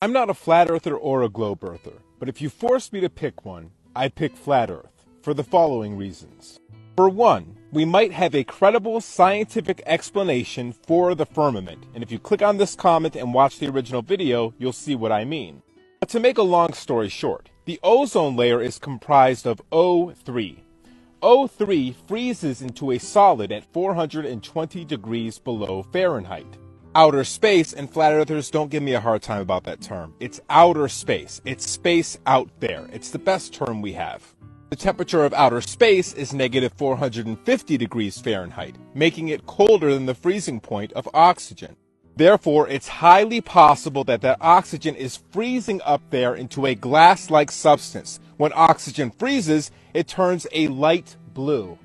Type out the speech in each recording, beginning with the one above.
I'm not a flat earther or a globe earther, but if you forced me to pick one, I'd pick flat earth, for the following reasons. For one, we might have a credible scientific explanation for the firmament, and if you click on this comment and watch the original video, you'll see what I mean. But to make a long story short, the ozone layer is comprised of O3. O3 freezes into a solid at 420 degrees below Fahrenheit. Outer space, and flat earthers don't give me a hard time about that term. It's outer space. It's space out there. It's the best term we have. The temperature of outer space is negative 450 degrees Fahrenheit, making it colder than the freezing point of oxygen. Therefore, it's highly possible that oxygen is freezing up there into a glass-like substance. When oxygen freezes, it turns a light blue.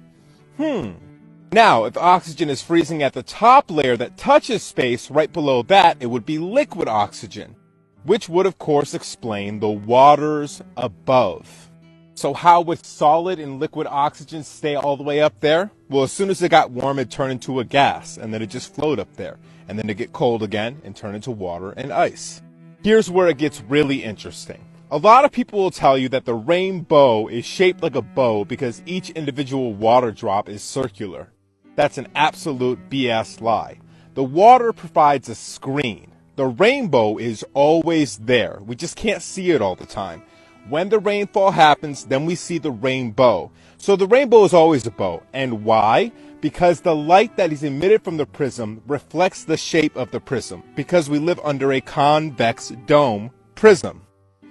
Now, if oxygen is freezing at the top layer that touches space, right below that, it would be liquid oxygen, which would of course explain the waters above. So how would solid and liquid oxygen stay all the way up there? Well, as soon as it got warm, it'd turn into a gas, and then it just float up there, and then it'd get cold again and turn into water and ice. Here's where it gets really interesting. A lot of people will tell you that the rainbow is shaped like a bow because each individual water drop is circular. That's an absolute BS lie. The water provides a screen. The rainbow is always there. We just can't see it all the time. When the rainfall happens, then we see the rainbow. So the rainbow is always a bow. And why? Because the light that is emitted from the prism reflects the shape of the prism, because we live under a convex dome prism.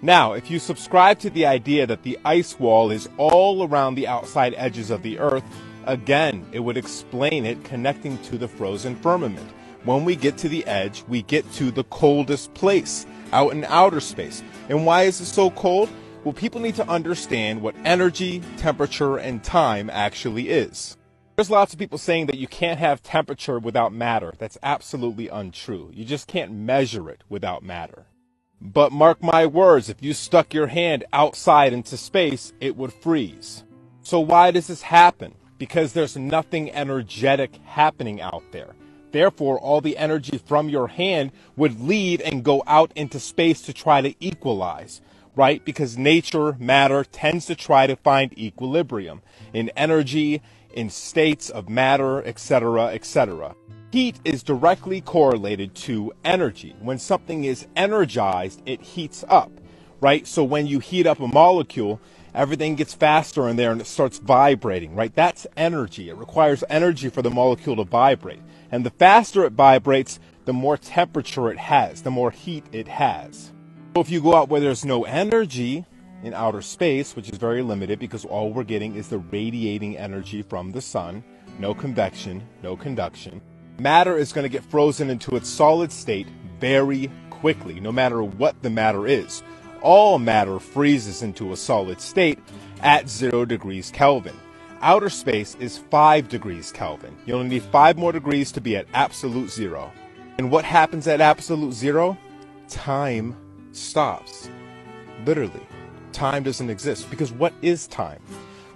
Now, if you subscribe to the idea that the ice wall is all around the outside edges of the Earth, again, it would explain it connecting to the frozen firmament. When we get to the edge, we get to the coldest place, out in outer space. And why is it so cold? Well, people need to understand what energy, temperature, and time actually is. There's lots of people saying that you can't have temperature without matter. That's absolutely untrue. You just can't measure it without matter. But mark my words, if you stuck your hand outside into space, it would freeze. So why does this happen? Because there's nothing energetic happening out there. Therefore, all the energy from your hand would leave and go out into space to try to equalize, right? Because nature, matter, tends to try to find equilibrium in energy, in states of matter, etc., etc. Heat is directly correlated to energy. When something is energized, it heats up, right? So when you heat up a molecule, everything gets faster in there and it starts vibrating, right? That's energy. It requires energy for the molecule to vibrate. And the faster it vibrates, the more temperature it has, the more heat it has. So if you go out where there's no energy in outer space, which is very limited because all we're getting is the radiating energy from the sun, no convection, no conduction, matter is going to get frozen into its solid state very quickly, no matter what the matter is. All matter freezes into a solid state at 0 degrees Kelvin. Outer space is 5 degrees Kelvin. You only need 5 more degrees to be at absolute zero. And what happens at absolute zero? Time stops. Literally. Time doesn't exist. Because what is time?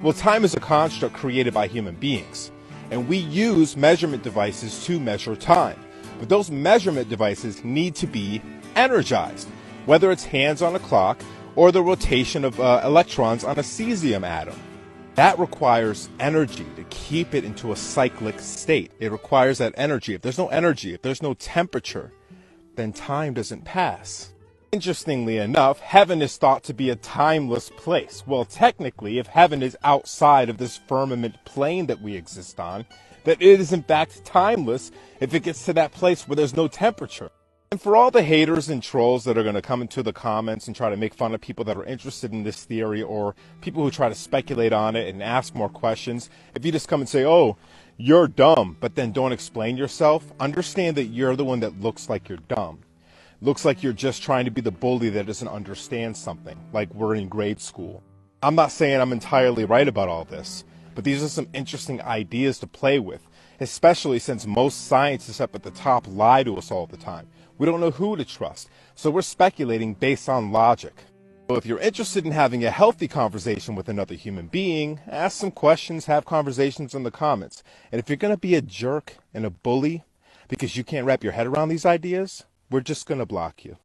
Well, time is a construct created by human beings. And we use measurement devices to measure time. But those measurement devices need to be energized. Whether it's hands on a clock or the rotation of electrons on a cesium atom. That requires energy to keep it into a cyclic state. It requires that energy. If there's no energy, if there's no temperature, then time doesn't pass. Interestingly enough, heaven is thought to be a timeless place. Well, technically, if heaven is outside of this firmament plane that we exist on, that it is in fact timeless if it gets to that place where there's no temperature. And for all the haters and trolls that are going to come into the comments and try to make fun of people that are interested in this theory, or people who try to speculate on it and ask more questions, if you just come and say, oh, you're dumb, but then don't explain yourself, understand that you're the one that looks like you're dumb. Looks like you're just trying to be the bully that doesn't understand something, like we're in grade school. I'm not saying I'm entirely right about all this, but these are some interesting ideas to play with, especially since most scientists up at the top lie to us all the time. We don't know who to trust, so we're speculating based on logic. So if you're interested in having a healthy conversation with another human being, ask some questions, have conversations in the comments. And if you're going to be a jerk and a bully because you can't wrap your head around these ideas, we're just going to block you.